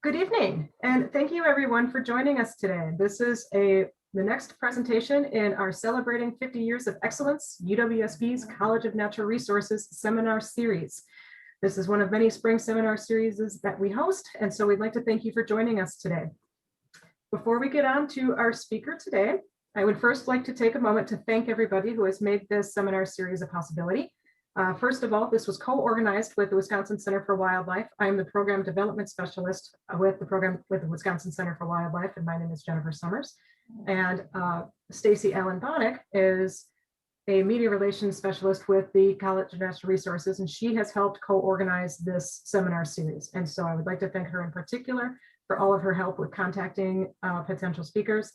Good evening, and thank you everyone for joining us today. This is the next presentation in our Celebrating 50 Years of Excellence, UW-SP's College of Natural Resources seminar series. This is one of many spring seminar series that we host, and so we'd like to thank you for joining us today. Before we get on to our speaker today, I would first like to take a moment to thank everybody who has made this seminar series a possibility. First of all, this was co-organized with the Wisconsin Center for Wildlife. I am the program development specialist with the Wisconsin Center for Wildlife, and my name is Jennifer Summers. And Stacy Allen Bonnick is a media relations specialist with the College of Natural Resources, and she has helped co-organize this seminar series. And so I would like to thank her in particular for all of her help with contacting potential speakers.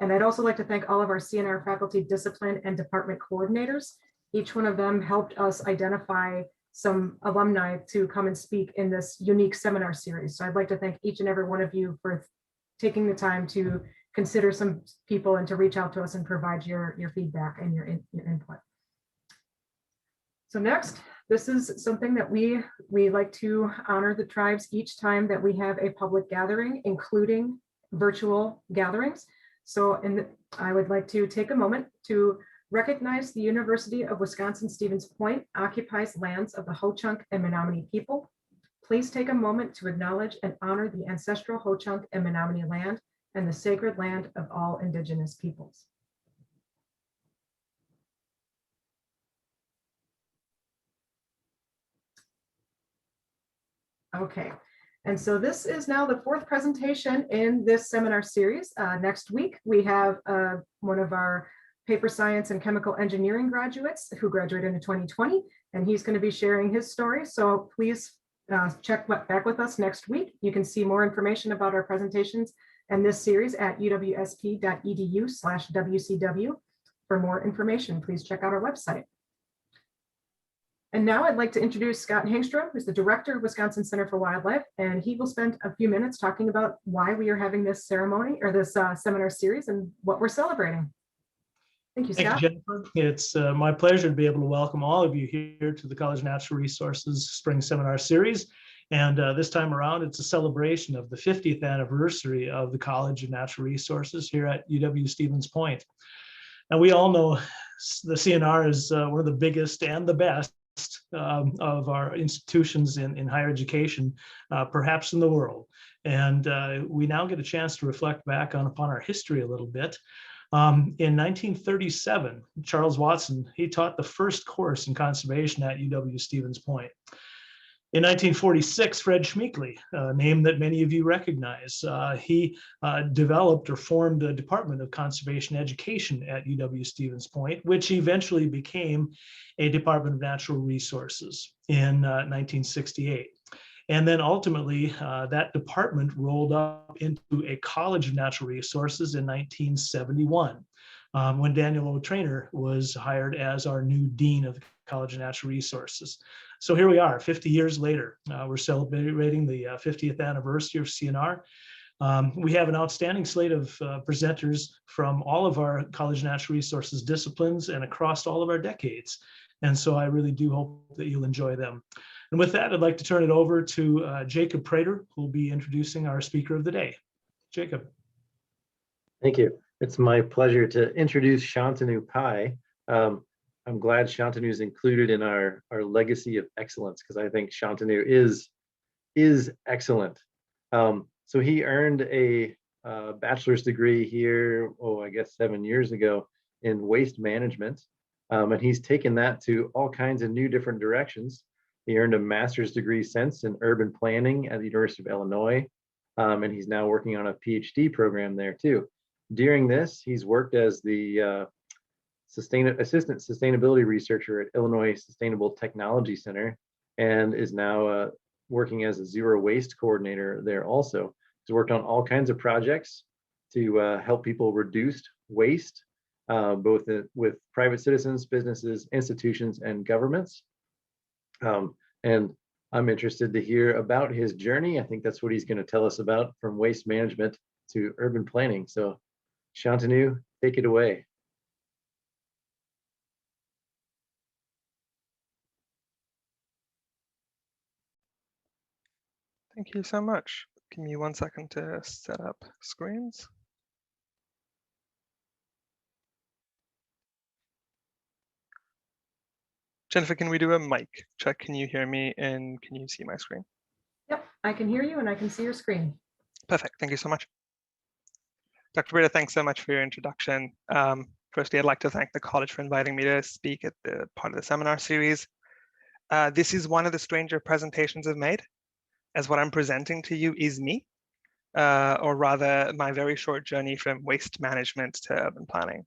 And I'd also like to thank all of our CNR faculty discipline and department coordinators. Each one of them helped us identify some alumni to come and speak in this unique seminar series. So I'd like to thank each and every one of you for taking the time to consider some people and to reach out to us and provide your feedback and your input. So next, this is something that we like to honor the tribes each time that we have a public gathering, including virtual gatherings. So I would like to take a moment to recognize the University of Wisconsin-Stevens Point occupies lands of the Ho-Chunk and Menominee people. Please take a moment to acknowledge and honor the ancestral Ho-Chunk and Menominee land and the sacred land of all Indigenous peoples. Okay, and so this is now the fourth presentation in this seminar series. Next week, we have one of our paper science and chemical engineering graduates who graduated in 2020, and he's going to be sharing his story. So please check back with us next week. You can see more information about our presentations and this series at uwsp.edu/WCW. For more information, please check out our website. And now I'd like to introduce Scott Hangstrom, who's the director of Wisconsin Center for Wildlife, and he will spend a few minutes talking about why we are having this ceremony or this seminar series and what we're celebrating. Thank you, Scott. Thank you, Jennifer. It's my pleasure to be able to welcome all of you here to the College of Natural Resources Spring Seminar Series. And this time around, it's a celebration of the 50th anniversary of the College of Natural Resources here at UW-Stevens Point. And we all know the CNR is one of the biggest and the best of our institutions in higher education, perhaps in the world. And we now get a chance to reflect back upon our history a little bit. In 1937, Charles Watson, he taught the first course in conservation at UW-Stevens Point. In 1946, Fred Schmeekley, a name that many of you recognize, he developed or formed the Department of Conservation Education at UW-Stevens Point, which eventually became a Department of Natural Resources in 1968. And then ultimately, that department rolled up into a College of Natural Resources in 1971, when Daniel O'Trainer was hired as our new Dean of the College of Natural Resources. So here we are, 50 years later. We're celebrating the 50th anniversary of CNR. We have an outstanding slate of presenters from all of our College of Natural Resources disciplines and across all of our decades. And so I really do hope that you'll enjoy them. And with that, I'd like to turn it over to Jacob Prater, who will be introducing our speaker of the day. Jacob. Thank you. It's my pleasure to introduce Shantanu Pai. I'm glad Shantanu is included in our legacy of excellence, because I think Shantanu is excellent. So he earned a bachelor's degree here, I guess 7 years ago, in waste management. And he's taken that to all kinds of new different directions. He earned a master's degree since in urban planning at the University of Illinois, and he's now working on a PhD program there too. During this, he's worked as the assistant sustainability researcher at Illinois Sustainable Technology Center, and is now working as a zero waste coordinator there also. He's worked on all kinds of projects to help people reduce waste, both with private citizens, businesses, institutions, and governments. And I'm interested to hear about his journey. I think that's what he's going to tell us about, from waste management to urban planning. So Shantanu, take it away. Thank you so much. Give me 1 second to set up screens. Jennifer, can we do a mic check? Can you hear me and can you see my screen? Yep, I can hear you and I can see your screen. Perfect. Thank you so much. Dr. Breda, thanks so much for your introduction. Firstly, I'd like to thank the college for inviting me to speak at the part of the seminar series. This is one of the stranger presentations I've made, as what I'm presenting to you is me, or rather my very short journey from waste management to urban planning.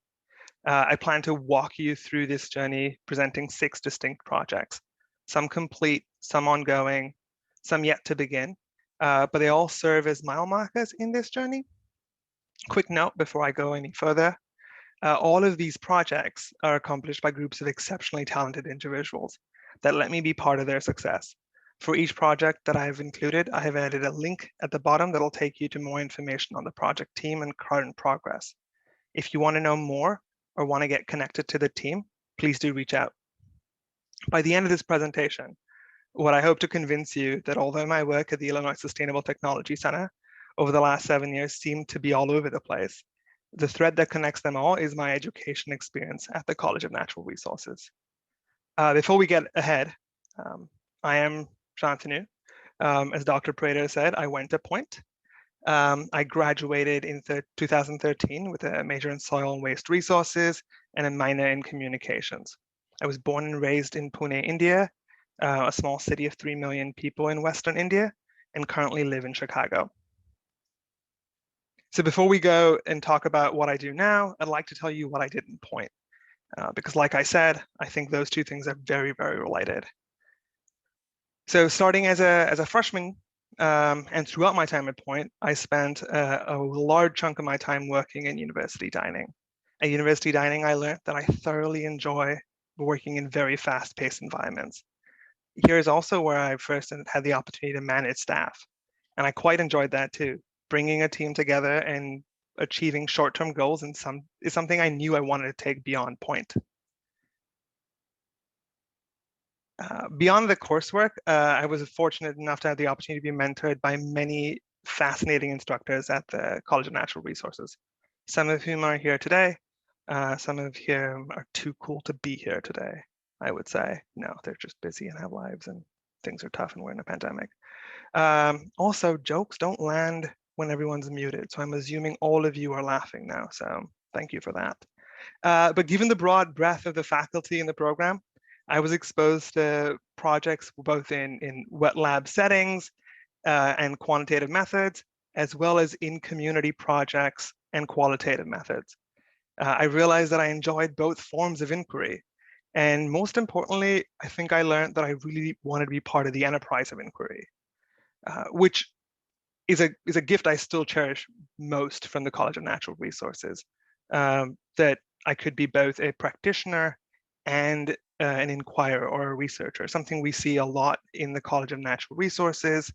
I plan to walk you through this journey presenting 6 distinct projects, some complete, some ongoing, some yet to begin, but they all serve as mile markers in this journey. Quick note before I go any further, all of these projects are accomplished by groups of exceptionally talented individuals that let me be part of their success. For each project that I've included, I have added a link at the bottom that'll take you to more information on the project team and current progress. If you want to know more or want to get connected to the team, please do reach out. By the end of this presentation, what I hope to convince you that although my work at the Illinois Sustainable Technology Center over the last 7 years seemed to be all over the place, the thread that connects them all is my education experience at the College of Natural Resources. Before we get ahead, I am Shantanu. As Dr. Prater said, I went to Point. I graduated in 2013 with a major in soil and waste resources and a minor in communications. I was born and raised in Pune, India, a small city of 3 million people in Western India, and currently live in Chicago. So before we go and talk about what I do now, I'd like to tell you what I did in Point, because like I said, I think those two things are very, very related. So starting as a freshman, and throughout my time at Point, I spent a large chunk of my time working in university dining. At university dining, I learned that I thoroughly enjoy working in very fast-paced environments. Here's also where I first had the opportunity to manage staff, and I quite enjoyed that too. Bringing a team together and achieving short-term goals is something I knew I wanted to take beyond Point. Beyond the coursework, I was fortunate enough to have the opportunity to be mentored by many fascinating instructors at the College of Natural Resources, some of whom are here today, some of whom are too cool to be here today, I would say. No, they're just busy and have lives and things are tough and we're in a pandemic. Also, jokes don't land when everyone's muted, so I'm assuming all of you are laughing now, so thank you for that. But given the broad breadth of the faculty in the program, I was exposed to projects both in wet lab settings and quantitative methods, as well as in community projects and qualitative methods. I realized that I enjoyed both forms of inquiry. And most importantly, I think I learned that I really wanted to be part of the enterprise of inquiry, which is a gift I still cherish most from the College of Natural Resources, that I could be both a practitioner and an inquirer or a researcher, something we see a lot in the College of Natural Resources,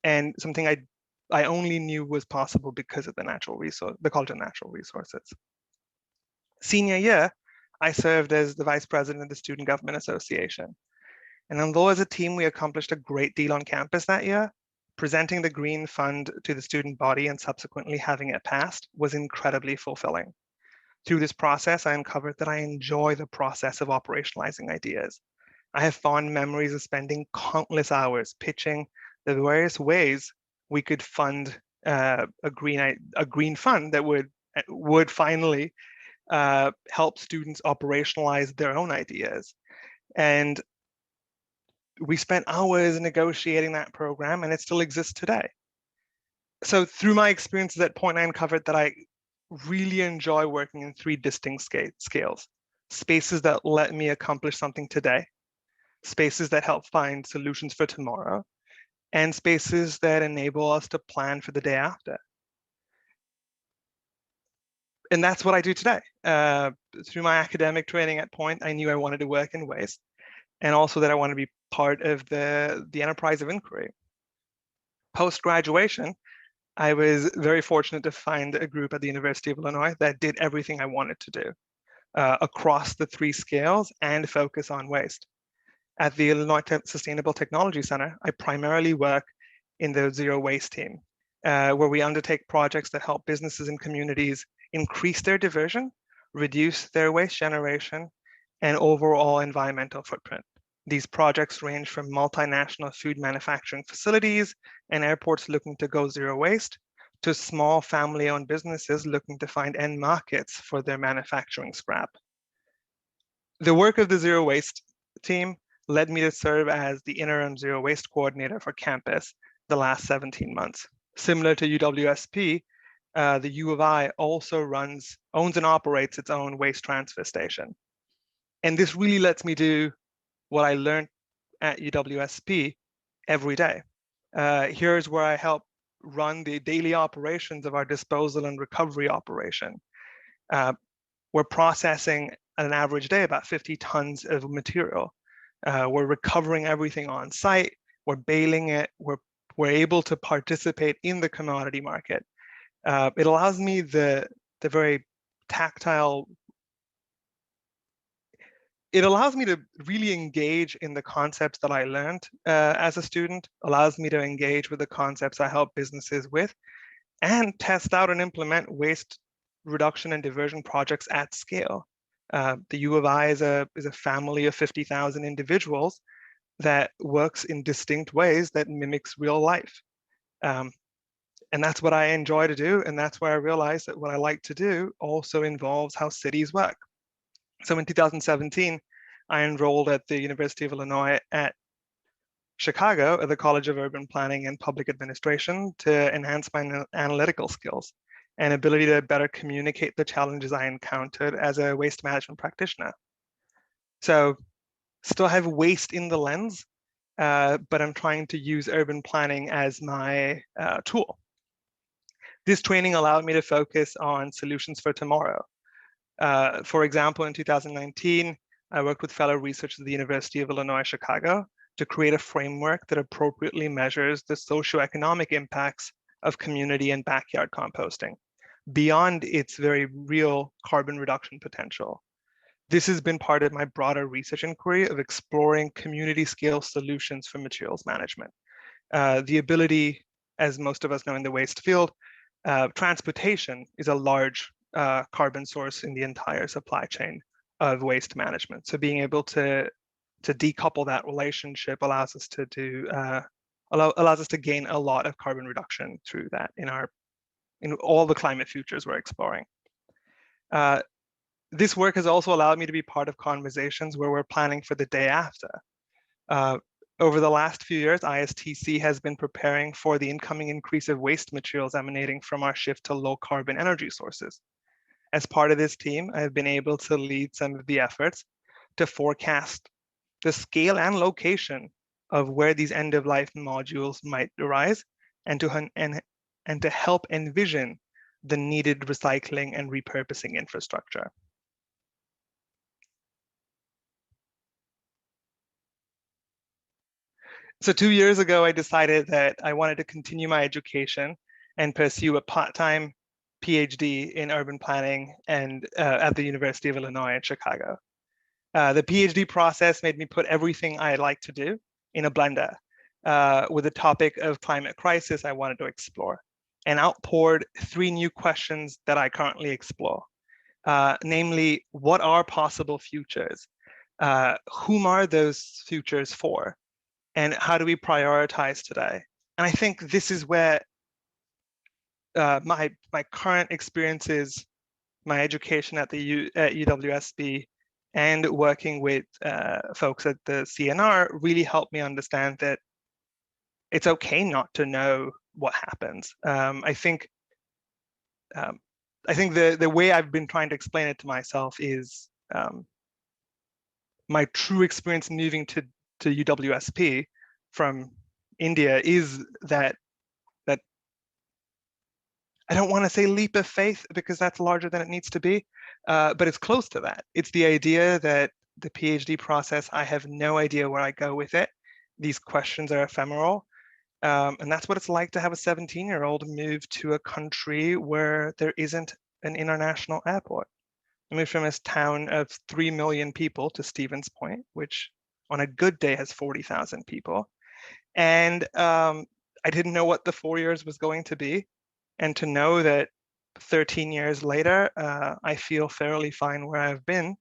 and something I only knew was possible because of the College of Natural Resources. Senior year, I served as the vice president of the Student Government Association. And although as a team we accomplished a great deal on campus that year, presenting the Green Fund to the student body and subsequently having it passed was incredibly fulfilling. Through this process, I uncovered that I enjoy the process of operationalizing ideas. I have fond memories of spending countless hours pitching the various ways we could fund a green fund that would finally help students operationalize their own ideas. And we spent hours negotiating that program, and it still exists today. So through my experiences at Point, I uncovered that I really enjoy working in 3 distinct scales: spaces that let me accomplish something today, spaces that help find solutions for tomorrow, and spaces that enable us to plan for the day after. And that's what I do today. Through my academic training at Point, I knew I wanted to work in waste, and also that I want to be part of the enterprise of inquiry. Post-graduation, I was very fortunate to find a group at the University of Illinois that did everything I wanted to do across the 3 scales and focus on waste. At the Illinois Sustainable Technology Center, I primarily work in the Zero Waste team, where we undertake projects that help businesses and communities increase their diversion, reduce their waste generation, and overall environmental footprint. These projects range from multinational food manufacturing facilities and airports looking to go zero waste to small family-owned businesses looking to find end markets for their manufacturing scrap. The work of the Zero Waste team led me to serve as the interim Zero Waste coordinator for campus the last 17 months. Similar to UW-SP, the U of I also owns and operates its own waste transfer station. And this really lets me do what I learned at UW-SP every day. Here's where I help run the daily operations of our disposal and recovery operation. We're processing an average day about 50 tons of material. We're recovering everything on site. We're baling it. We're able to participate in the commodity market. It allows me the very tactile. It allows me to really engage in the concepts that I learned as a student, allows me to engage with the concepts I help businesses with, and test out and implement waste reduction and diversion projects at scale. The U of I is a family of 50,000 individuals that works in distinct ways that mimics real life. And that's what I enjoy to do, and that's where I realized that what I like to do also involves how cities work. So in 2017, I enrolled at the University of Illinois at Chicago at the College of Urban Planning and Public Administration to enhance my analytical skills and ability to better communicate the challenges I encountered as a waste management practitioner. So still have waste in the lens, but I'm trying to use urban planning as my tool. This training allowed me to focus on solutions for tomorrow. For example, in 2019, I worked with fellow researchers at the University of Illinois, Chicago, to create a framework that appropriately measures the socioeconomic impacts of community and backyard composting beyond its very real carbon reduction potential. This has been part of my broader research inquiry of exploring community scale solutions for materials management. The ability, as most of us know in the waste field, transportation is a large carbon source in the entire supply chain of waste management. So being able to decouple that relationship allows us to gain a lot of carbon reduction through that in all the climate futures we're exploring. This work has also allowed me to be part of conversations where we're planning for the day after. Over the last few years, ISTC has been preparing for the incoming increase of waste materials emanating from our shift to low carbon energy sources. As part of this team, I've been able to lead some of the efforts to forecast the scale and location of where these end-of-life modules might arise and to help envision the needed recycling and repurposing infrastructure. So 2 years ago, I decided that I wanted to continue my education and pursue a part-time PhD in urban planning and at the University of Illinois in Chicago. The PhD process made me put everything I like to do in a blender with the topic of climate crisis I wanted to explore, and outpoured 3 new questions that I currently explore. Namely, what are possible futures? Whom are those futures for? And how do we prioritize today? And I think this is where my current experiences, my education at UW-SB, and working with folks at the CNR really helped me understand that it's okay not to know what happens. I think the way I've been trying to explain it to myself is my true experience moving to UW-SP from India is that I don't want to say leap of faith because that's larger than it needs to be, but it's close to that. It's the idea that the PhD process, I have no idea where I go with it. These questions are ephemeral. And that's what it's like to have a 17-year-old move to a country where there isn't an international airport. I moved from this town of 3 million people to Stevens Point, which on a good day has 40,000 people. And I didn't know what the 4 years was going to be. And to know that 13 years later, I feel fairly fine where I've been,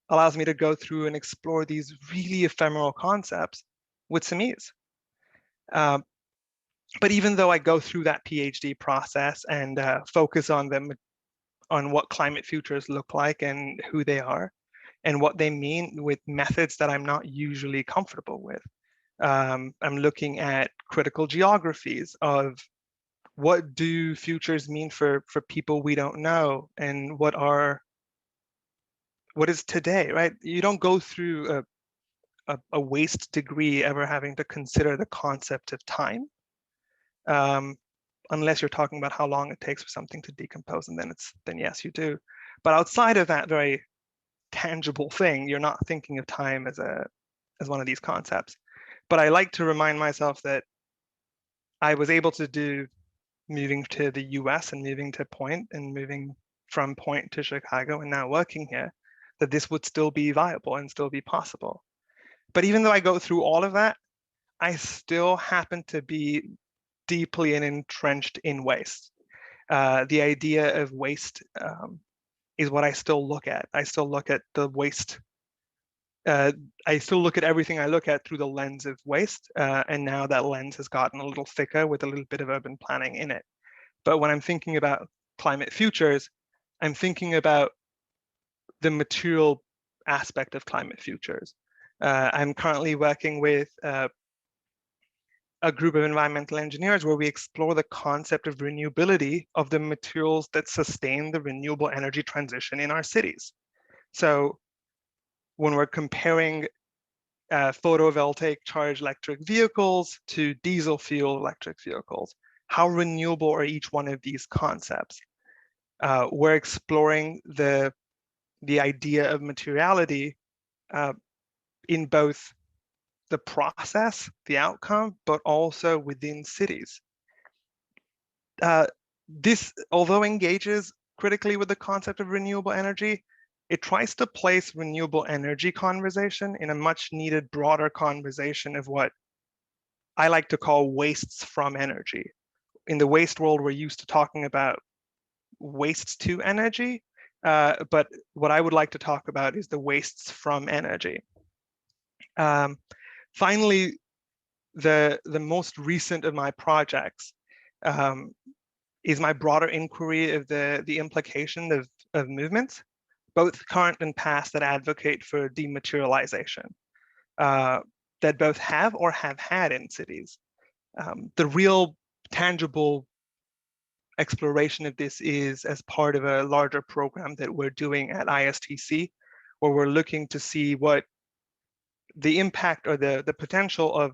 allows me to go through and explore these really ephemeral concepts with some ease. But even though I go through that PhD process and focus on them, on what climate futures look like and who they are, and what they mean with methods that I'm not usually comfortable with. I'm looking at critical geographies of what do futures mean for people we don't know, and what is today, right? You don't go through a waste degree ever having to consider the concept of time, unless you're talking about how long it takes for something to decompose, and then yes, you do. But outside of that very tangible thing, you're not thinking of time as one of these concepts. But I like to remind myself that I was able to do, moving to the US and moving to Point and moving from Point to Chicago and now working here, that this would still be viable and still be possible. But even though I go through all of that, I still happen to be deeply and entrenched in waste. The idea of waste is what I still look at. I still look at the waste. I still look at everything I look at through the lens of waste. And now that lens has gotten a little thicker with a little bit of urban planning in it. But when I'm thinking about climate futures, I'm thinking about the material aspect of climate futures. I'm currently working with a group of environmental engineers where we explore the concept of renewability of the materials that sustain the renewable energy transition in our cities. So when we're comparing photovoltaic charged electric vehicles to diesel fuel electric vehicles, how renewable are each one of these concepts? We're exploring the idea of materiality in both the process, the outcome, but also within cities. This, although engages critically with the concept of renewable energy, it tries to place renewable energy conversation in a much needed broader conversation of what I like to call wastes from energy. In the waste world, we're used to talking about wastes to energy, but what I would like to talk about is the wastes from energy. Finally, the most recent of my projects is my broader inquiry of the implication of movements, both current and past, that advocate for dematerialization, that both have or have had in cities. The real tangible exploration of this is as part of a larger program that we're doing at ISTC, where we're looking to see what the impact or the potential of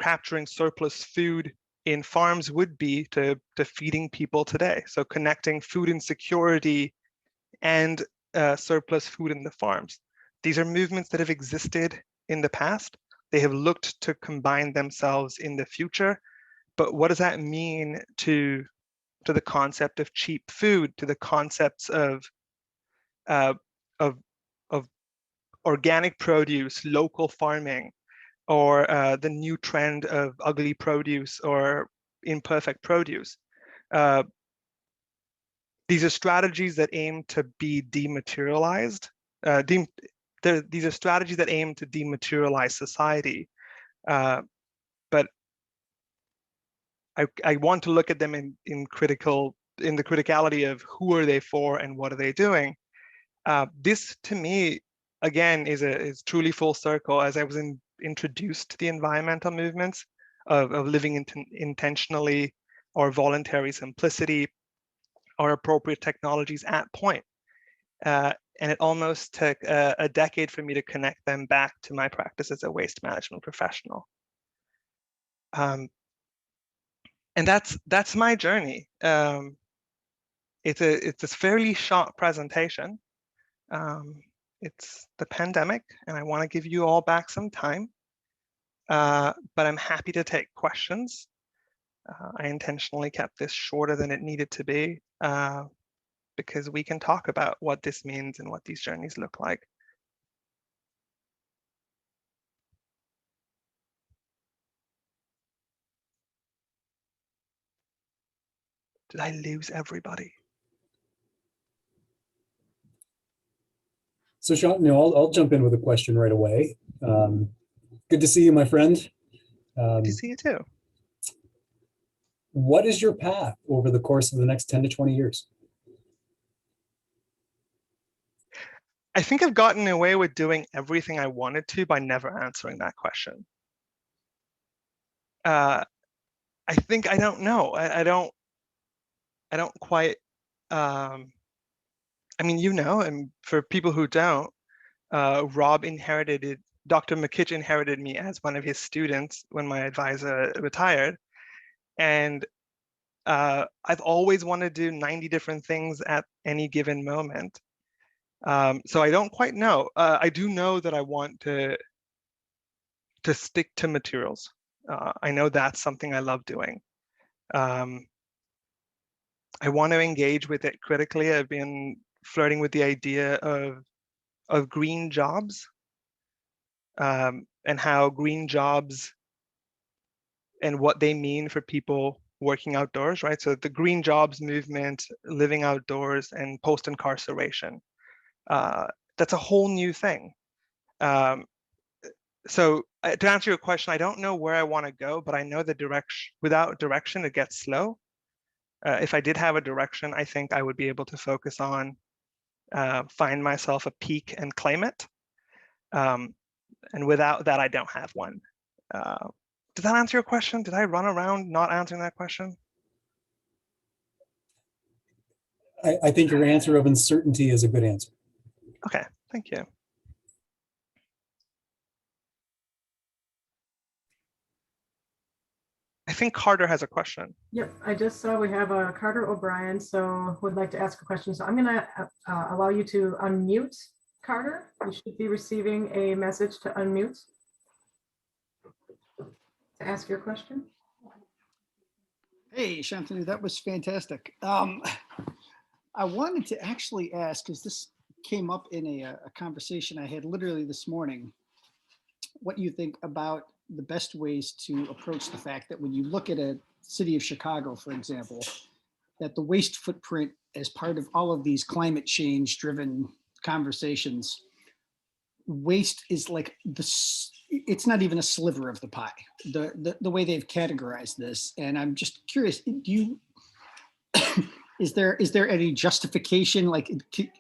capturing surplus food in farms would be to feeding people today. So connecting food insecurity and surplus food in the farms. These are movements that have existed in the past. They have looked to combine themselves in the future. But what does that mean to the concept of cheap food, to the concepts of organic produce, local farming, or the new trend of ugly produce or imperfect produce? These are strategies that aim to be dematerialized. These are strategies that aim to dematerialize society. But I want to look at them in the criticality of who are they for and what are they doing. This, to me, again, is truly full circle. As I was introduced to the environmental movements of living intentionally, or voluntary simplicity, or appropriate technologies at Point. And it almost took a decade for me to connect them back to my practice as a waste management professional. And that's my journey. It's a fairly short presentation. It's the pandemic, and I want to give you all back some time. But I'm happy to take questions. I intentionally kept this shorter than it needed to be, because we can talk about what this means and what these journeys look like. Did I lose everybody? So Shantanu, I'll jump in with a question right away. Good to see you, my friend. Good to see you too. What is your path over the course of the next 10 to 20 years? I think I've gotten away with doing everything I wanted to by never answering that question. I think I don't know. I don't quite. I mean, and for people who don't, Rob inherited it. Dr. McKitch inherited me as one of his students when my advisor retired, and I've always wanted to do 90 different things at any given moment. So I don't quite know. I do know that I want to stick to materials. I know that's something I love doing. I want to engage with it critically. I've been flirting with the idea of green jobs, and how green jobs and what they mean for people working outdoors, right? So the green jobs movement, living outdoors, and post-incarceration. That's a whole new thing. So to answer your question, I don't know where I want to go, but I know the direction. Without direction, it gets slow. If I did have a direction, I think I would be able to focus on find myself a peak and claim it. And without that, I don't have one. Does that answer your question? Did I run around not answering that question? I think your answer of uncertainty is a good answer. Okay, thank you. I think Carter has a question. Yep, I just saw we have Carter O'Brien, so would like to ask a question. So I'm going to allow you to unmute, Carter. You should be receiving a message to unmute to ask your question. Hey, Shantanu, that was fantastic. I wanted to actually ask, because this came up in a conversation I had literally this morning, what you think about the best ways to approach the fact that when you look at a city of Chicago, for example, that the waste footprint as part of all of these climate change driven conversations, waste is like it's not even a sliver of the pie, the way they've categorized this. And I'm just curious, is there any justification? Like,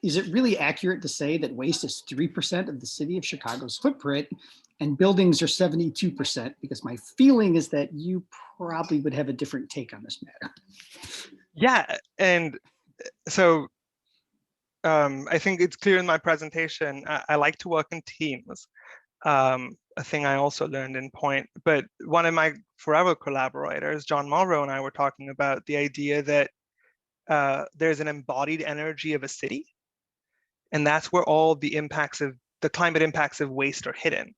is it really accurate to say that waste is 3% of the city of Chicago's footprint and buildings are 72%? Because my feeling is that you probably would have a different take on this matter. Yeah, and so I think it's clear in my presentation, I like to work in teams. A thing I also learned in Point, but one of my forever collaborators, John Mulrow, and I were talking about the idea that there's an embodied energy of a city, and that's where all the climate impacts of waste are hidden.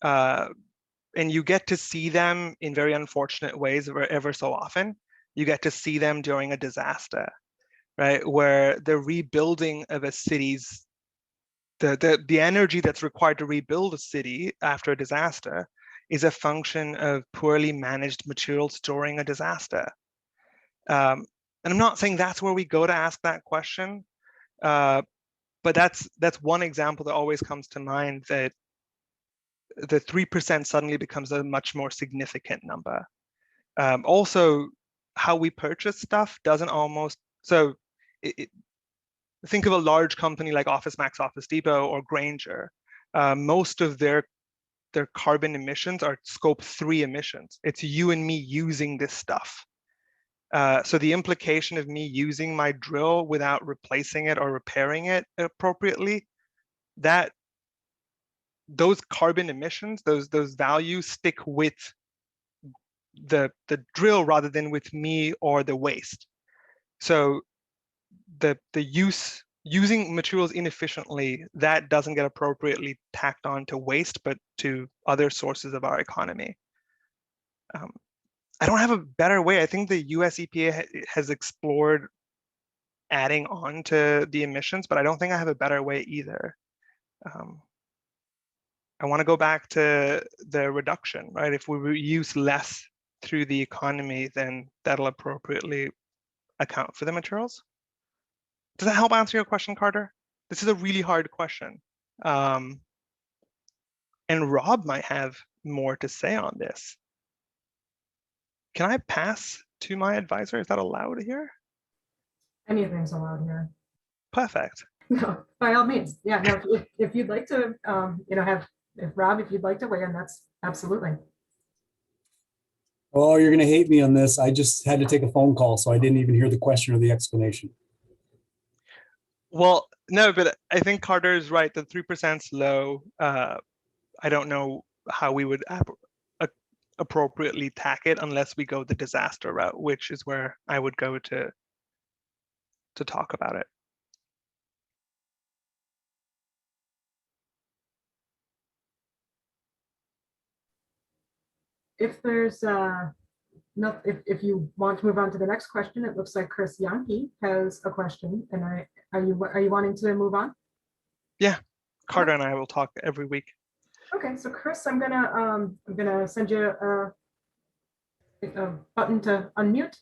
And you get to see them in very unfortunate ways ever so often. You get to see them during a disaster, right? Where the rebuilding of a city's, the energy that's required to rebuild a city after a disaster is a function of poorly managed materials during a disaster. And I'm not saying that's where we go to ask that question, but that's one example that always comes to mind, that the 3% suddenly becomes a much more significant number. Also, how we purchase stuff doesn't almost, so think of a large company like OfficeMax, Office Depot, or Grainger. Most of their carbon emissions are scope 3 emissions. It's you and me using this stuff. So the implication of me using my drill without replacing it or repairing it appropriately, those carbon emissions, those values stick with the drill rather than with me or the waste. So the using materials inefficiently, that doesn't get appropriately tacked on to waste, but to other sources of our economy. I don't have a better way. I think the US EPA has explored adding on to the emissions, but I don't think I have a better way either. I want to go back to the reduction, right? If we use less through the economy, then that'll appropriately account for the materials? Does that help answer your question, Carter? This is a really hard question. And Rob might have more to say on this. Can I pass to my advisor? Is that allowed here? Anything's allowed here. Perfect. No, by all means. Yeah, no, if you'd like to, if Rob, if you'd like to weigh in, that's absolutely. Oh, you're going to hate me on this. I just had to take a phone call, so I didn't even hear the question or the explanation. Well, no, but I think Carter is right. The 3% is low. I don't know how we would appropriately tack it unless we go the disaster route, which is where I would go to talk about it. If there's if you want to move on to the next question, it looks like Chris Yankee has a question, and are you wanting to move on? Yeah, Carter and I will talk every week. Okay, so Chris, I'm gonna send you a button to unmute.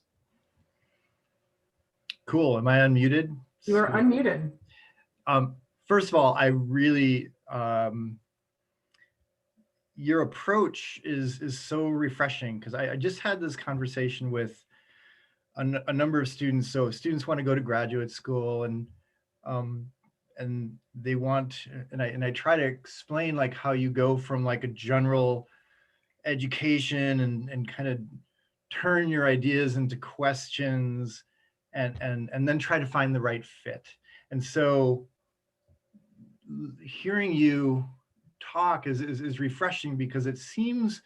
Cool. Am I unmuted? You are Sweet. unmuted. First of all, I really your approach is so refreshing, because I just had this conversation with a number of students. So students want to go to graduate school, and they want, and I try to explain like how you go from like a general education and kind of turn your ideas into questions, and then try to find the right fit. And so hearing you talk is refreshing, because it seems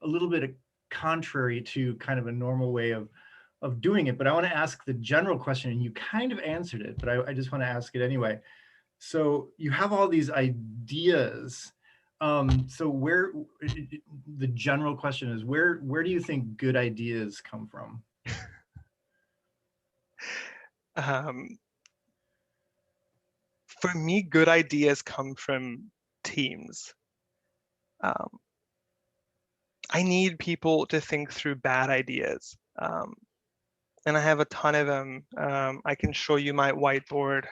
a little bit contrary to kind of a normal way of doing it. But I want to ask the general question, and you kind of answered it, but I just want to ask it anyway. So you have all these ideas. So where, the general question is, where do you think good ideas come from? For me, good ideas come from teams. I need people to think through bad ideas. And I have a ton of them. I can show you my whiteboard.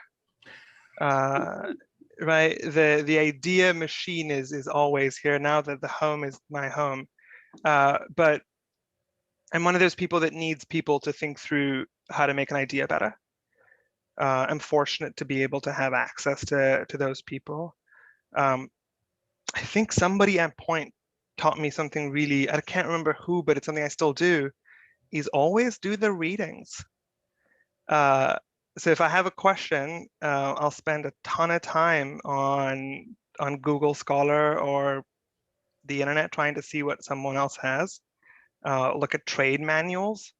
Right, the idea machine is always here now that the home is my home. But I'm one of those people that needs people to think through how to make an idea better. I'm fortunate to be able to have access to those people. I think somebody at Point taught me something really, I can't remember who, but it's something I still do, is always do the readings. So if I have a question, I'll spend a ton of time on Google Scholar or the internet trying to see what someone else has. Look at trade manuals.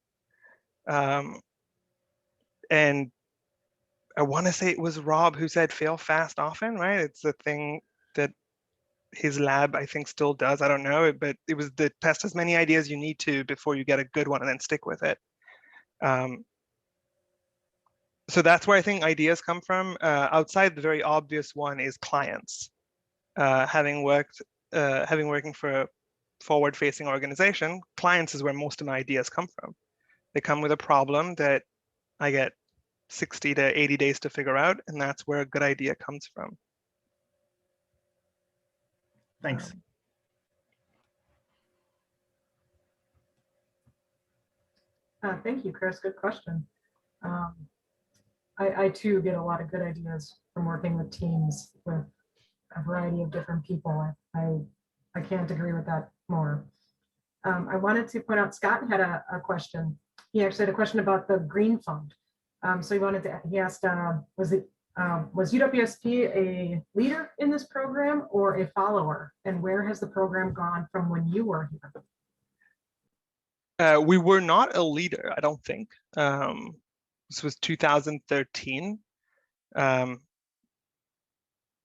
And I want to say it was Rob who said fail fast often, right? It's the thing that his lab, I think, still does. I don't know, but it was the test as many ideas you need to before you get a good one and then stick with it. So that's where I think ideas come from. Outside, the very obvious one is clients. Having working for a forward-facing organization, clients is where most of my ideas come from. They come with a problem that I get 60 to 80 days to figure out, and that's where a good idea comes from. Thanks. Thank you, Chris. Good question. I too get a lot of good ideas from working with teams with a variety of different people. I can't agree with that more. I wanted to point out, Scott had a question. He actually had a question about the Green Fund. So he asked, was UW-SP a leader in this program or a follower? And where has the program gone from when you were here? We were not a leader, I don't think. This was 2013.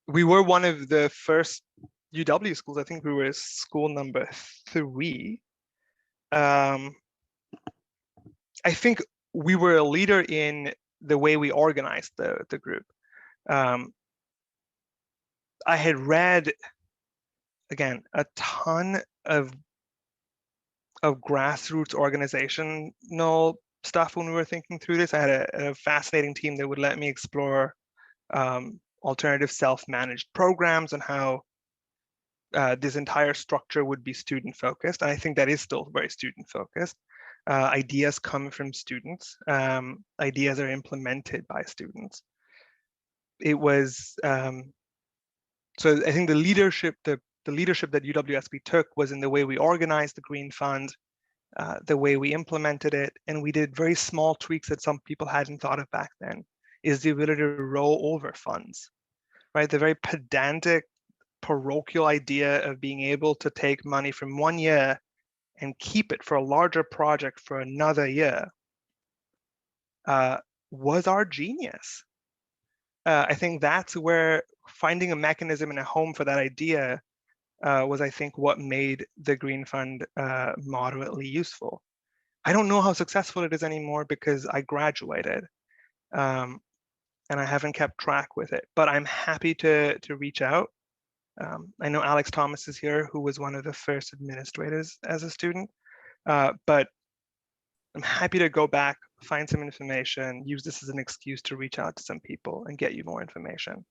We were one of the first UW schools. I think we were school number 3. I think we were a leader in the way we organized the group. I had read, again, a ton of grassroots organizational stuff when we were thinking through this. I had a fascinating team that would let me explore alternative self-managed programs and how this entire structure would be student focused. And I think that is still very student focused. Ideas come from students. Ideas are implemented by students. It was, so I think the leadership that UW-SB took was in the way we organized the Green Fund, the way we implemented it, and we did very small tweaks that some people hadn't thought of back then, is the ability to roll over funds, right? The very pedantic, parochial idea of being able to take money from one year and keep it for a larger project for another year was our genius. I think that's where finding a mechanism and a home for that idea was, I think, what made the Green Fund moderately useful. I don't know how successful it is anymore because I graduated and I haven't kept track with it, but I'm happy to reach out. I know Alex Thomas is here, who was one of the first administrators as a student, but I'm happy to go back, find some information, use this as an excuse to reach out to some people and get you more information.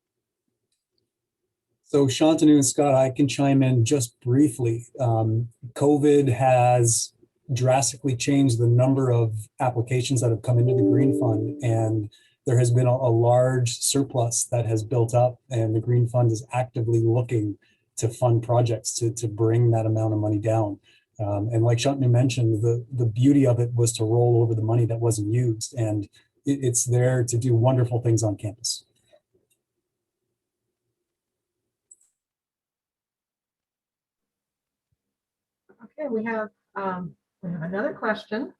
So Shantanu and Scott, I can chime in just briefly. COVID has drastically changed the number of applications that have come into the Green Fund, and there has been a large surplus that has built up, and the Green Fund is actively looking to fund projects to bring that amount of money down. And like Shantanu mentioned, the beauty of it was to roll over the money that wasn't used, and it's there to do wonderful things on campus. Okay, we have another question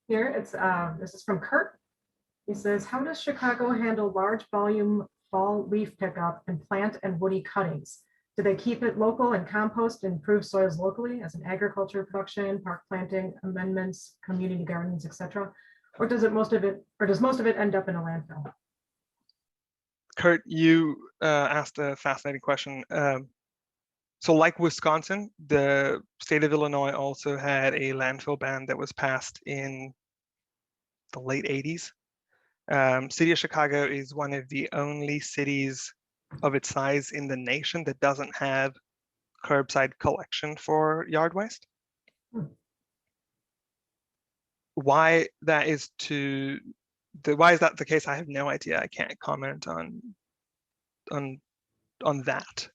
here. It's this is from Kurt. He says, how does Chicago handle large volume fall leaf pickup and plant and woody cuttings? Do they keep it local and compost and improve soils locally as an agriculture production, park planting, amendments, community gardens, etc.? Or does most of it end up in a landfill? Kurt, you asked a fascinating question. So like Wisconsin, the state of Illinois also had a landfill ban that was passed in the late 80s. City of Chicago is one of the only cities of its size in the nation that doesn't have curbside collection for yard waste. Why that is the case, I have no idea. I can't comment on that.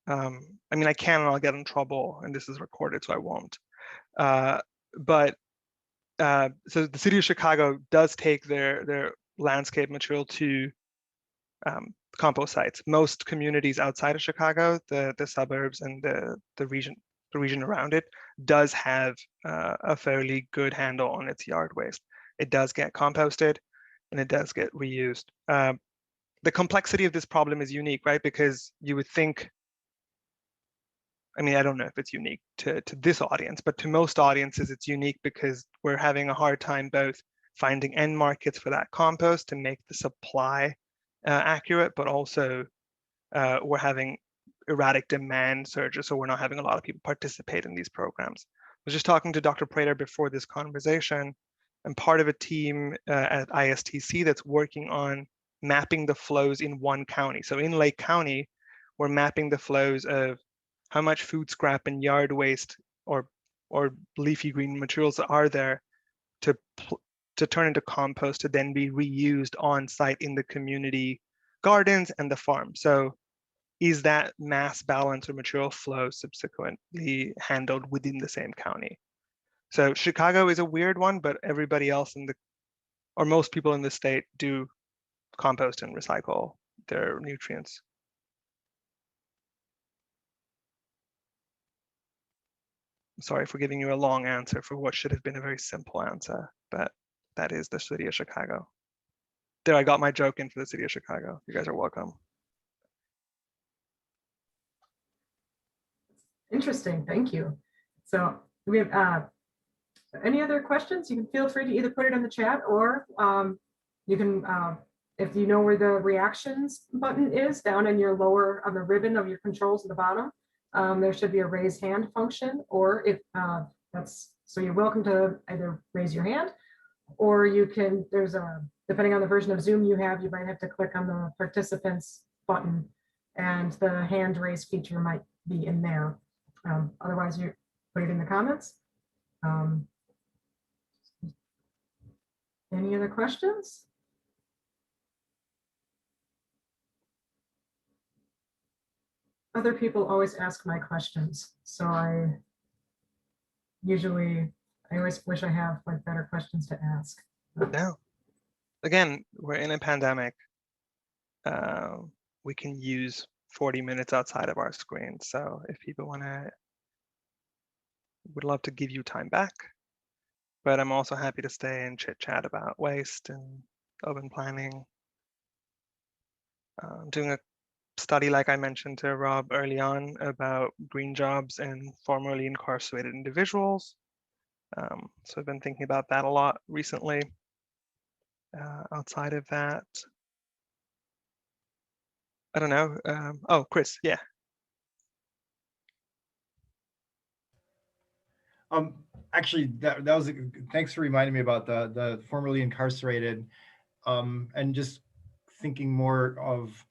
I mean, I can and I'll get in trouble, and this is recorded, so I won't. So the city of Chicago does take their landscape material to compost sites. Most communities outside of Chicago, the suburbs and the region around it, does have a fairly good handle on its yard waste. It does get composted and it does get reused. The complexity of this problem is unique, right? Because you would think, I mean, I don't know if it's unique to this audience, but to most audiences, it's unique because we're having a hard time both finding end markets for that compost to make the supply accurate, but also we're having erratic demand surges, so we're not having a lot of people participate in these programs. I was just talking to Dr. Prater before this conversation. I'm part of a team at ISTC that's working on mapping the flows in one county. So in Lake County, we're mapping the flows of how much food scrap and yard waste or leafy green materials are there to turn into compost to then be reused on site in the community gardens and the farm. So is that mass balance or material flow subsequently handled within the same county? So Chicago is a weird one, but everybody else or most people in the state do compost and recycle their nutrients. I'm sorry for giving you a long answer for what should have been a very simple answer, but that is the city of Chicago. There, I got my joke in for the city of Chicago. You guys are welcome. Interesting, thank you. So we have any other questions? You can feel free to either put it in the chat or you can, if you know where the reactions button is down in your lower on the ribbon of your controls at the bottom, there should be a raise hand function, or if so you're welcome to either raise your hand or you can, there's depending on the version of Zoom you have, you might have to click on the participants button and the hand raise feature might be in there. Otherwise, you put it in the comments. Any other questions? Other people always ask my questions, so I always wish I have like better questions to ask. No. Again, we're in a pandemic. We can use 40 minutes outside of our screen. So if people would love to give you time back, but I'm also happy to stay and chit chat about waste and urban planning. Doing a study, like I mentioned to Rob early on, about green jobs and formerly incarcerated individuals. So I've been thinking about that a lot recently. Outside of that, I don't know. Oh, Chris, yeah. Actually, that was thanks for reminding me about the formerly incarcerated, and just thinking more of.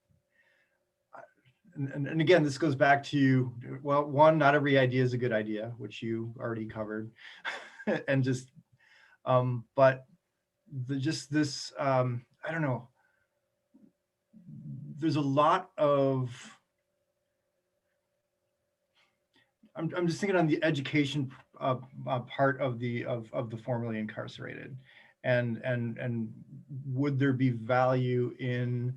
And again, this goes back to, well, one, not every idea is a good idea, which you already covered, and just, but just this, I don't know. There's a lot of. I'm just thinking on the education part of the formerly incarcerated, and would there be value in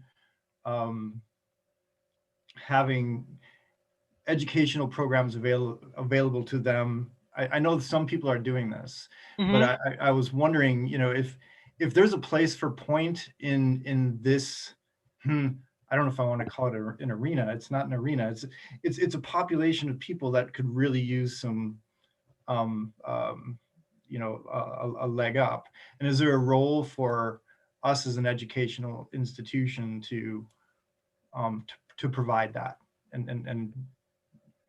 having educational programs available to them? I know some people are doing this, but I was wondering, if there's a place for point in this. I don't know if I want to call it an arena. It's not an arena. It's a population of people that could really use some, a leg up. And is there a role for us as an educational institution to provide that? And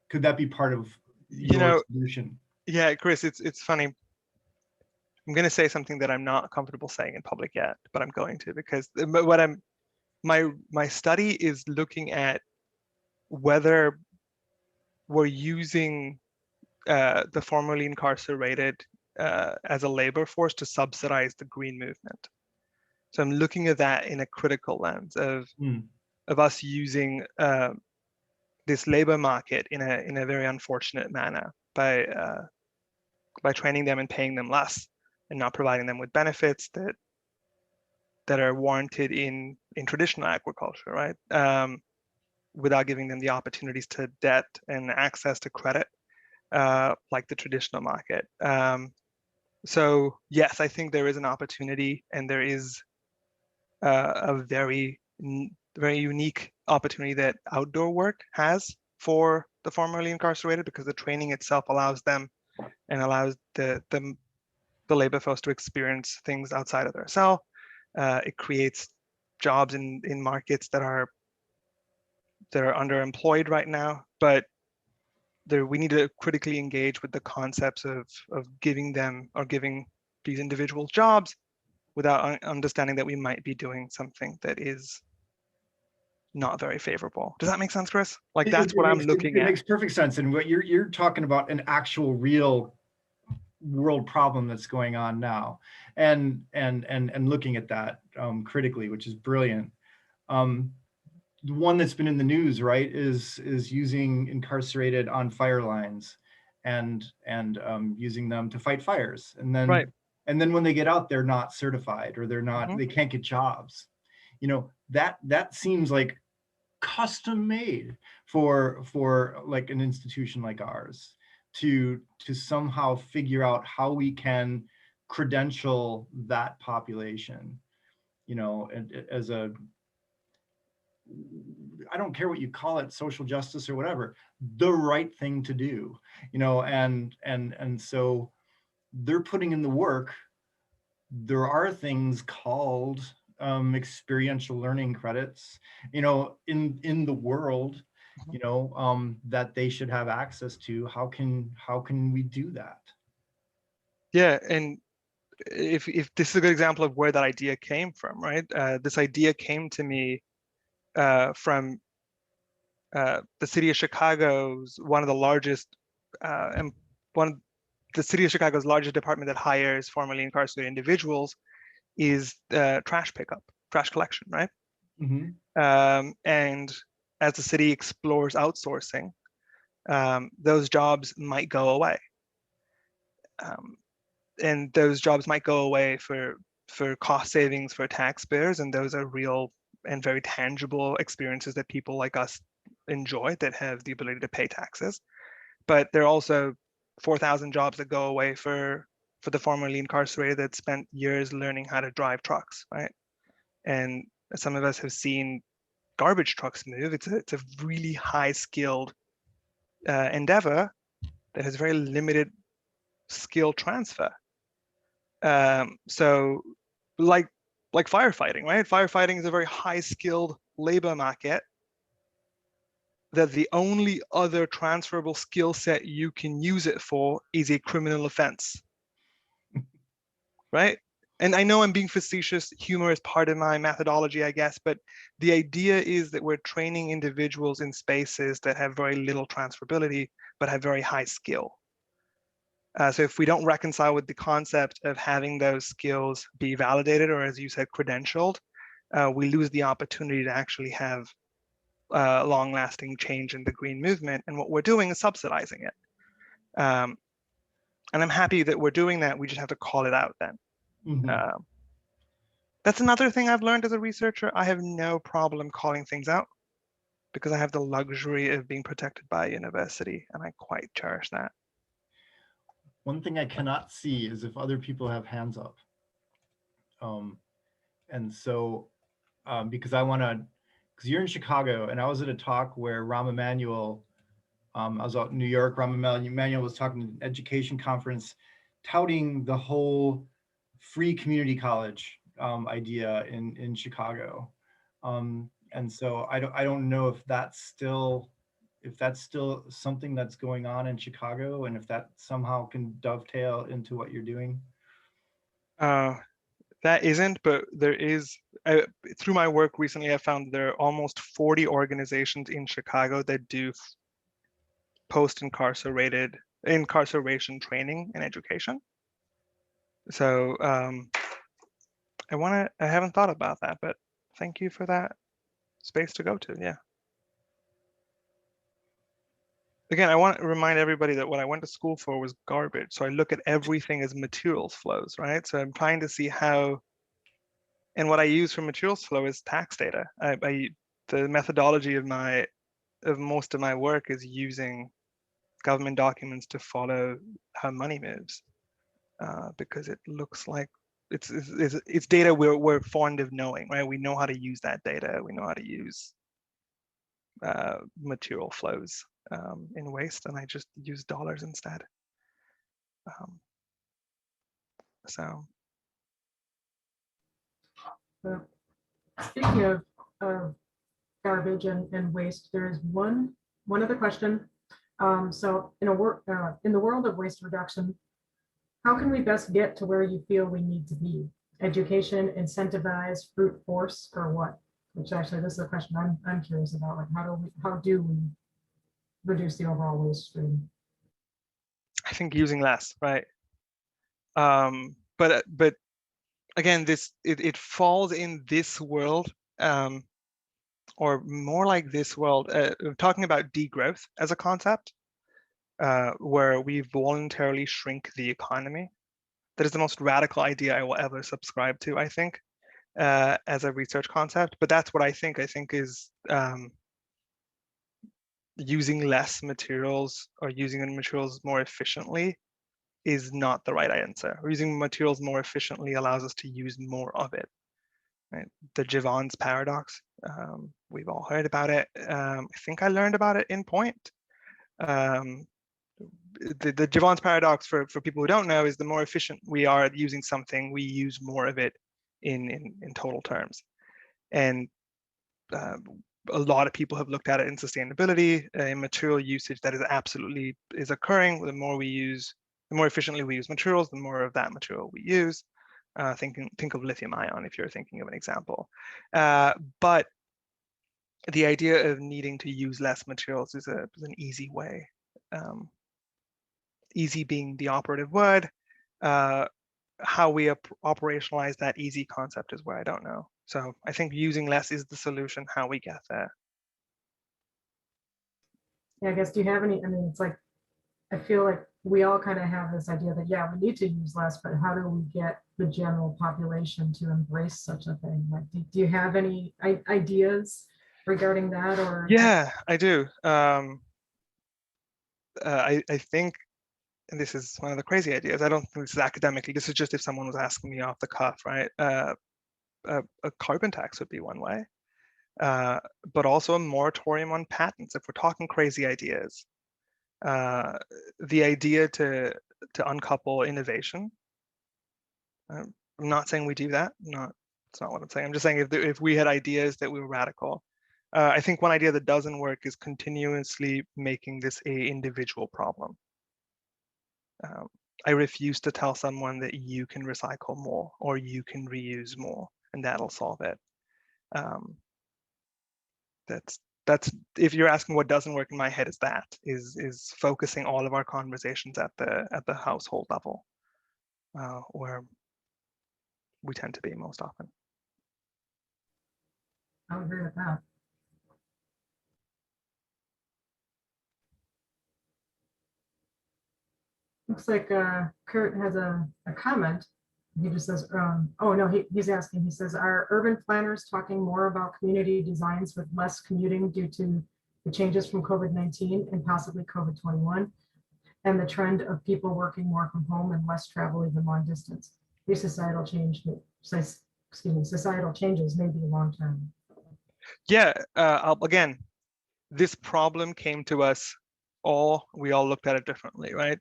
could that be part of your solution? Yeah, Chris, it's funny. I'm going to say something that I'm not comfortable saying in public yet, but I'm going to, because my study is looking at whether we're using the formerly incarcerated as a labor force to subsidize the green movement. So I'm looking at that in a critical lens of us using this labor market in a very unfortunate manner by training them and paying them less and not providing them with benefits that are warranted in traditional agriculture, right? Without giving them the opportunities to debt and access to credit like the traditional market. So yes, I think there is an opportunity, and there is a very unique opportunity that outdoor work has for the formerly incarcerated, because the training itself allows them and allows the labor force to experience things outside of their cell. It creates jobs in markets that are underemployed right now, but we need to critically engage with the concepts of giving these individuals jobs without understanding that we might be doing something that is not very favorable. Does that make sense, Chris? Like, that's what I'm looking at. It makes perfect sense. And what you're talking about, an actual real world problem that's going on now, and looking at that critically, which is brilliant. The one that's been in the news, right, is using incarcerated on fire lines and using them to fight fires. And then, right. And then when they get out, they're not certified, or they can't get jobs. That seems like custom made for like an institution like ours to somehow figure out how we can credential that population, as a, I don't care what you call it, social justice or whatever, the right thing to do, and so they're putting in the work. There are things called experiential learning credits, in the world, that they should have access to. How can we do that? Yeah, and if this is a good example of where that idea came from, right? This idea came to me from the city of Chicago's one of the largest and the city of Chicago's largest department that hires formerly incarcerated individuals is trash pickup, trash collection, right? And as the city explores outsourcing, those jobs might go away. And those jobs might go away for cost savings for taxpayers, and those are real and very tangible experiences that people like us enjoy that have the ability to pay taxes. But there are also 4,000 jobs that go away for the formerly incarcerated that spent years learning how to drive trucks, right? And some of us have seen garbage trucks move. It's a really high skilled endeavor that has very limited skill transfer. So like firefighting, right? Firefighting is a very high skilled labor market that the only other transferable skill set you can use it for is a criminal offense, right? And I know I'm being facetious, humor is part of my methodology, I guess, but the idea is that we're training individuals in spaces that have very little transferability, but have very high skill. So if we don't reconcile with the concept of having those skills be validated, or as you said, credentialed, we lose the opportunity to actually have long-lasting change in the green movement. And what we're doing is subsidizing it. And I'm happy that we're doing that. We just have to call it out then. That's another thing I've learned as a researcher. I have no problem calling things out because I have the luxury of being protected by a university, and I quite cherish that. One thing I cannot see is if other people have hands up. And so, because I want to, because you're in Chicago, and I was at a talk where Rahm Emanuel, I was out in New York, Rahm Emanuel was talking at an education conference, touting the whole free community college idea in Chicago. And so I don't know if that's still something that's going on in Chicago, and if that somehow can dovetail into what you're doing. That isn't, but there is. Through my work recently, I found there are almost 40 organizations in Chicago that do post-incarceration training and education. So I haven't thought about that, but thank you for that space to go to. Yeah. Again, I want to remind everybody that what I went to school for was garbage. So I look at everything as materials flows, right? So I'm trying to see how, and what I use for materials flow is tax data. The methodology of most of my work is using government documents to follow how money moves, because it looks like it's data we're fond of knowing, right? We know how to use that data. We know how to use material flows in waste, and I just use dollars instead. So speaking of garbage and waste, there is one other question. So in the world of waste reduction, how can we best get to where you feel we need to be? Education, incentivize, brute force, or what? Which actually, this is a question I'm curious about. Like, how do we reduce the overall waste stream? I think using less, right? But again, it falls in this world, or more like this world. Talking about degrowth as a concept, where we voluntarily shrink the economy. That is the most radical idea I will ever subscribe to, I think, as a research concept. But that's what I think. I think is using less materials or using materials more efficiently is not the right answer. Using materials more efficiently allows us to use more of it. Right? The Jevons paradox. We've all heard about it. I think I learned about it in Point. The Jevons paradox, for people who don't know, is the more efficient we are at using something, we use more of it in total terms. And a lot of people have looked at it in sustainability, in material usage that is absolutely occurring. The more we use The more efficiently we use materials, the more of that material we use. Think of lithium ion if you're thinking of an example. But the idea of needing to use less materials is an easy way. Easy being the operative word. How we operationalize that easy concept is where I don't know. So I think using less is the solution. How we get there. Yeah, I guess, do you have any, I mean, it's like, I feel like we all kind of have this idea that, yeah, we need to use less, but how do we get the general population to embrace such a thing? Like, do you have any ideas regarding that? Or Yeah, I do. I think, and this is one of the crazy ideas, I don't think this is academically, this is just if someone was asking me off the cuff, right? A carbon tax would be one way, but also a moratorium on patents if we're talking crazy ideas. The idea to uncouple innovation. I'm not saying we do that. It's not what I'm saying. I'm just saying if we had ideas that we were radical. I think one idea that doesn't work is continuously making this a individual problem. I refuse to tell someone that you can recycle more or you can reuse more and that'll solve it. That's if you're asking what doesn't work in my head, is focusing all of our conversations at the household level, where we tend to be most often. I would agree with that. Looks like Kurt has a comment. He just says, oh no, he's asking, he says, are urban planners talking more about community designs with less commuting due to the changes from COVID-19 and possibly COVID-21 and the trend of people working more from home and less travel even long distance? These societal changes may be long-term. Yeah, again, this problem came to us we all looked at it differently, right?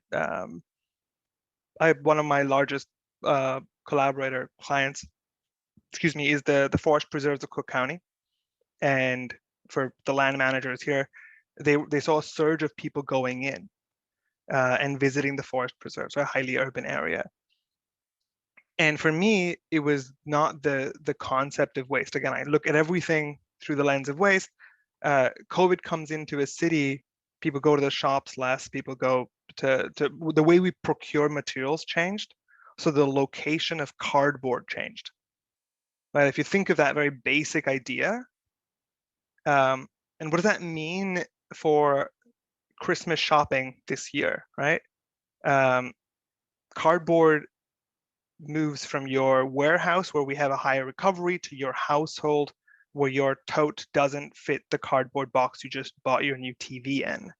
One of my largest collaborator clients, is the forest preserves of Cook County. And for the land managers here, they saw a surge of people going in and visiting the forest preserves, a highly urban area. And for me, it was not the concept of waste. Again, I look at everything through the lens of waste. COVID comes into a city, people go to the shops less, people go to the way we procure materials changed. So the location of cardboard changed. Right? If you think of that very basic idea, and what does that mean for Christmas shopping this year, right? Cardboard moves from your warehouse where we have a higher recovery to your household where your tote doesn't fit the cardboard box you just bought your new TV in.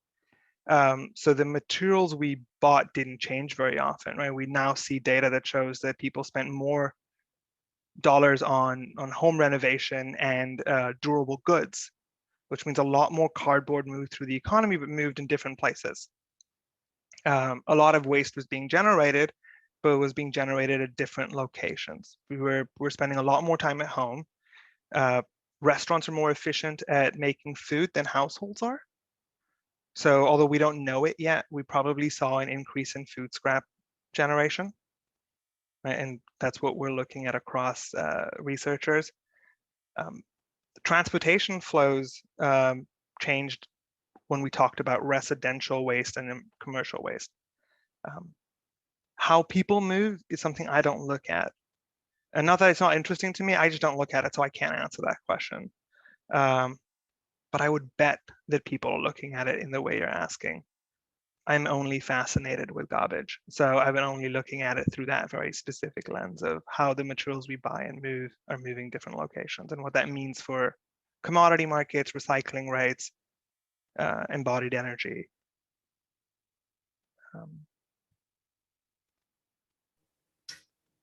So the materials we bought didn't change very often, right? We now see data that shows that people spent more dollars on home renovation and durable goods, which means a lot more cardboard moved through the economy, but moved in different places. A lot of waste was being generated, but it was being generated at different locations. We're spending a lot more time at home. Restaurants are more efficient at making food than households are. So although we don't know it yet, we probably saw an increase in food scrap generation. Right? And that's what we're looking at across researchers. Transportation flows changed when we talked about residential waste and commercial waste. How people move is something I don't look at. And not that it's not interesting to me, I just don't look at it, so I can't answer that question. But I would bet that people are looking at it in the way you're asking. I'm only fascinated with garbage. So I've been only looking at it through that very specific lens of how the materials we buy and move are moving different locations and what that means for commodity markets, recycling rates, embodied energy.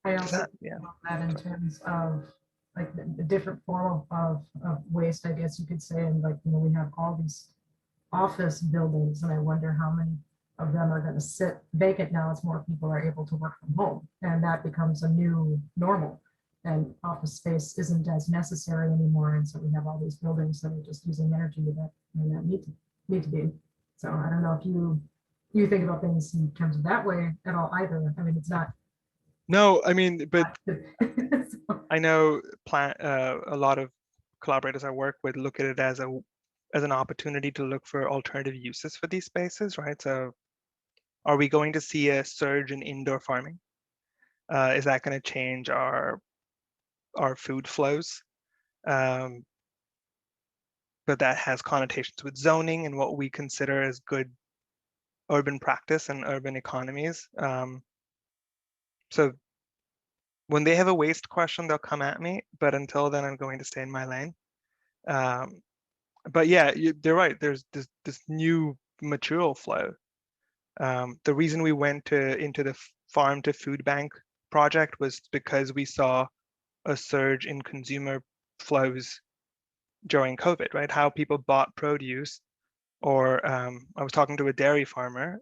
I also think about that in terms of like the different form of waste, I guess you could say. And like, we have all these office buildings and I wonder how many of them are going to sit vacant now as more people are able to work from home. And that becomes a new normal and office space isn't as necessary anymore. And so we have all these buildings that are just using energy that need to be. So I don't know if you you think about things in terms of that way at all either. I mean, it's not. No, I mean, but So, I know a lot of collaborators I work with look at it as an opportunity to look for alternative uses for these spaces, right? So are we going to see a surge in indoor farming? Is that going to change our food flows? But that has connotations with zoning and what we consider as good urban practice and urban economies. So when they have a waste question, they'll come at me, but until then, I'm going to stay in my lane. But yeah, they're right. There's this new material flow. The reason we went into the farm to food bank project was because we saw a surge in consumer flows during COVID, right? How people bought produce, or I was talking to a dairy farmer.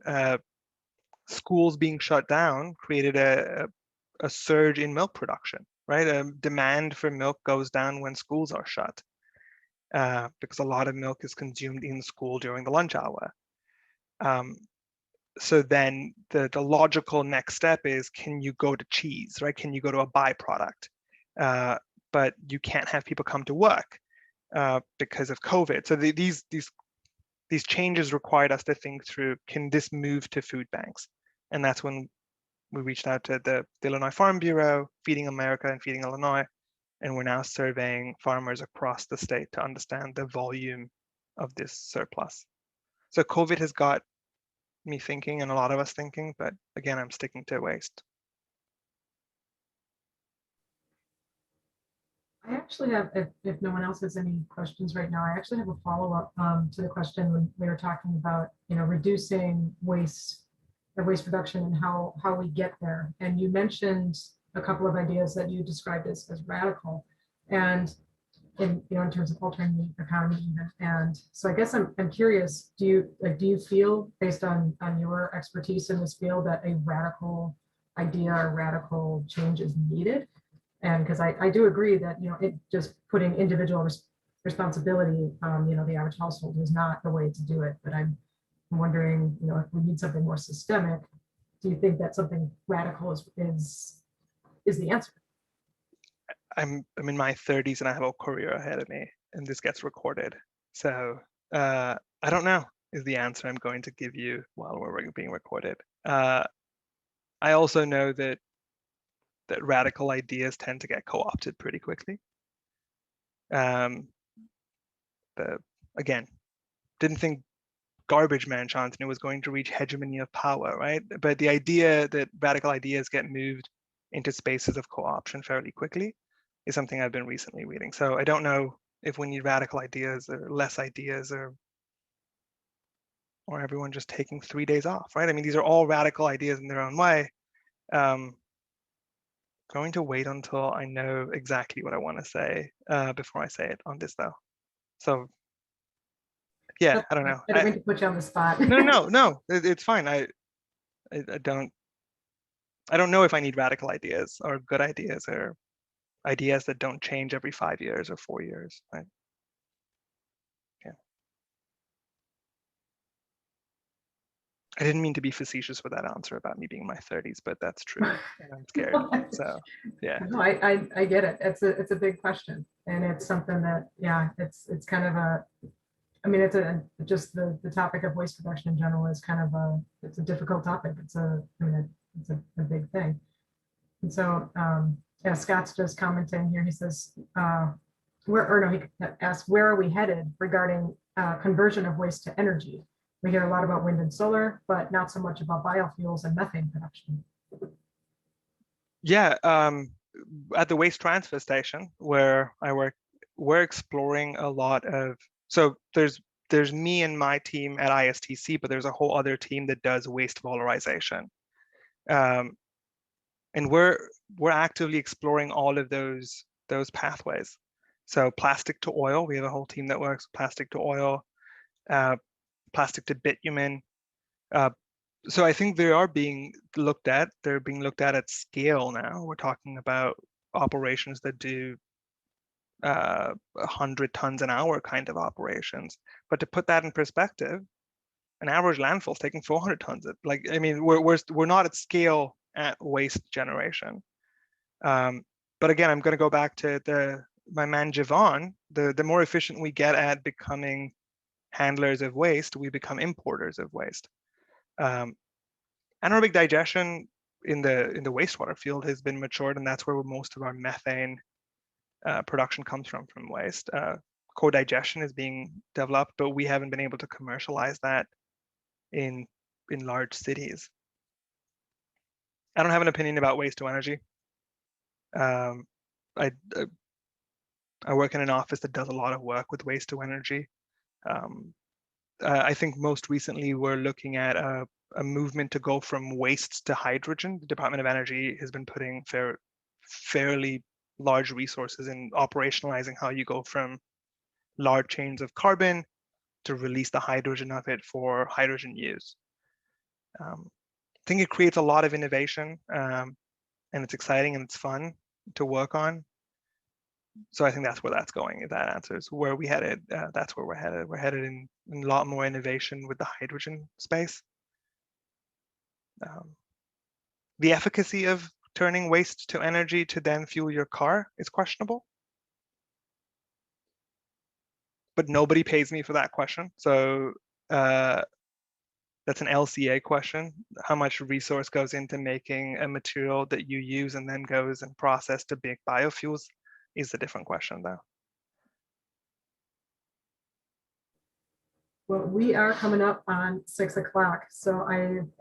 Schools being shut down created a surge in milk production, right? Demand for milk goes down when schools are shut because a lot of milk is consumed in school during the lunch hour. So then the logical next step is, can you go to cheese, right? Can you go to a byproduct? But you can't have people come to work because of COVID. So these changes required us to think through, can this move to food banks? And that's when we reached out to the Illinois Farm Bureau, Feeding America and Feeding Illinois, and we're now surveying farmers across the state to understand the volume of this surplus. So COVID has got me thinking, and a lot of us thinking, but again, I'm sticking to waste. I actually have, if no one else has any questions right now, I actually have a follow-up to the question when we were talking about, reducing waste and waste reduction and how we get there. And you mentioned a couple of ideas that you described as radical, and in terms of altering the economy even. And so I guess I'm curious, do you feel, based on your expertise in this field, that a radical idea or radical change is needed? And because I do agree that it just putting individual responsibility, the average household is not the way to do it. But I'm wondering, if we need something more systemic, do you think that something radical is the answer? I'm in my 30s and I have a career ahead of me, and this gets recorded. So I don't know is the answer I'm going to give you while we're being recorded. I also know that radical ideas tend to get co-opted pretty quickly. Again, didn't think garbage man Shantanu was going to reach hegemony of power, right? But the idea that radical ideas get moved into spaces of co-option fairly quickly is something I've been recently reading. So I don't know if we need radical ideas or less ideas, or everyone just taking 3 days off, right? I mean, these are all radical ideas in their own way. Going to wait until I know exactly what I want to say before I say it on this, though. So yeah, I don't know. I don't mean to put you on the spot. No, it's fine. I don't know if I need radical ideas or good ideas or ideas that don't change every 5 years or 4 years, right? Yeah. I didn't mean to be facetious with that answer about me being in my 30s, but that's true. And I'm scared. So yeah. No, I get it. It's a big question, and it's something that, yeah, it's kind of a, I mean, it's just the topic of waste reduction in general is kind of it's a difficult topic. It's a big thing. And so, yeah, Scott's just commenting here. He says, he asks, where are we headed regarding conversion of waste to energy? We hear a lot about wind and solar, but not so much about biofuels and methane production. Yeah, at the waste transfer station where I work, we're exploring a lot of, so there's me and my team at ISTC, but there's a whole other team that does waste valorization. And we're actively exploring all of those pathways. So plastic to oil, we have a whole team that works plastic to oil, plastic to bitumen. So I think they are being looked at. They're being looked at scale now. We're talking about operations that do 100 tons an hour kind of operations. But to put that in perspective, an average landfill is taking 400 tons. Like, I mean, we're not at scale at waste generation. But again, I'm going to go back to my man Javon. The more efficient we get at becoming handlers of waste, we become importers of waste. Anaerobic digestion in the wastewater field has been matured, and that's where most of our methane production comes from waste. Co-digestion is being developed, but we haven't been able to commercialize that in large cities. I don't have an opinion about waste to energy. I work in an office that does a lot of work with waste to energy. I think most recently we're looking at a movement to go from waste to hydrogen. The Department of Energy has been putting fairly large resources in operationalizing how you go from large chains of carbon to release the hydrogen of it for hydrogen use. I think it creates a lot of innovation, and it's exciting and it's fun to work on. So I think that's where that's going. If that answers where we headed, that's where we're headed. We're headed in a lot more innovation with the hydrogen space. The efficacy of turning waste to energy to then fuel your car is questionable. But nobody pays me for that question. So that's an LCA question. How much resource goes into making a material that you use and then goes and processed to make biofuels is a different question though. Well, we are coming up on 6 o'clock. So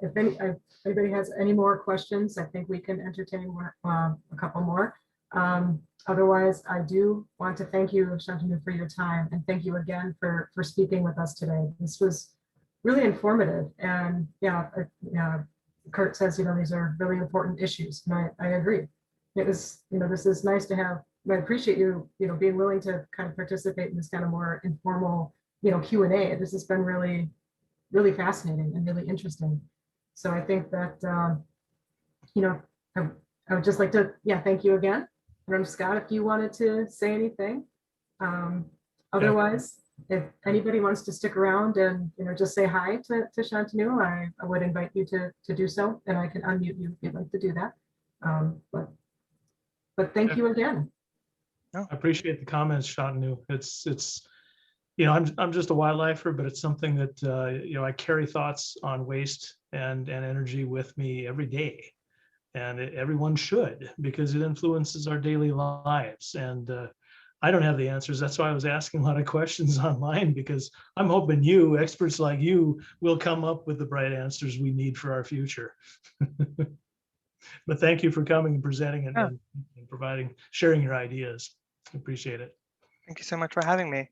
if anybody has any more questions, I think we can entertain a couple more. Otherwise, I do want to thank you, Shantanu, for your time, and thank you again for speaking with us today. This was really informative, and yeah, Kurt says, these are really important issues, and I agree. It was, this is nice to have. I appreciate you, being willing to kind of participate in this kind of more informal, Q&A. This has been really, really fascinating and really interesting. So I think that, I would just like to, thank you again. And Scott, if you wanted to say anything. Otherwise, if anybody wants to stick around and, just say hi to Shantanu, I would invite you to do so, and I can unmute you if you'd like to do that. But thank you again. I appreciate the comments, Shantanu. It's I'm just a wildlifer, but it's something that I carry thoughts on waste and energy with me every day, and everyone should, because it influences our daily lives. And I don't have the answers. That's why I was asking a lot of questions online, because I'm hoping you, experts like you, will come up with the bright answers we need for our future. But thank you for coming and presenting and sharing your ideas. Appreciate it. Thank you so much for having me.